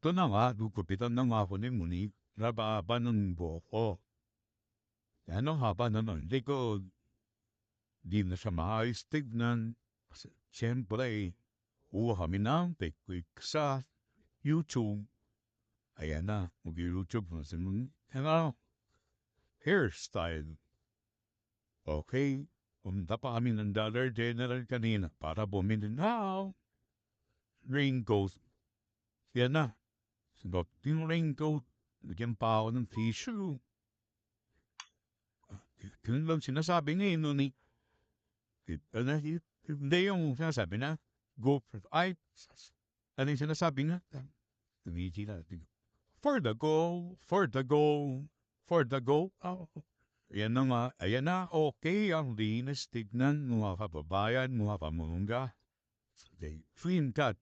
Ito na nga, gugupitan na nga ako ni Monique. Nababa ng buhok. Ano haba na ng likod. Di na siya maayos tignan. Siyempre, kuha kami ng quick sa YouTube. Ayan na, mag-YouTube na si Monique. Ano? Hairstyle. Okay, pumunta pa kami ng Dollar General kanina para bumili ng raincoat. Yan na. Sinot yung raincoat. Lagyan pa ako ng tissue. Yun lang sinasabi ngayon nun eh. Hindi yung sinasabi na, go for, ay, ano yung sinasabi nga? Tumiti na. For the goal, for the goal, for the goal. Oh. Ayan na nga, ayan na, okay, ang linis tignan, mga kababayan, mga pamungga. Clean cut.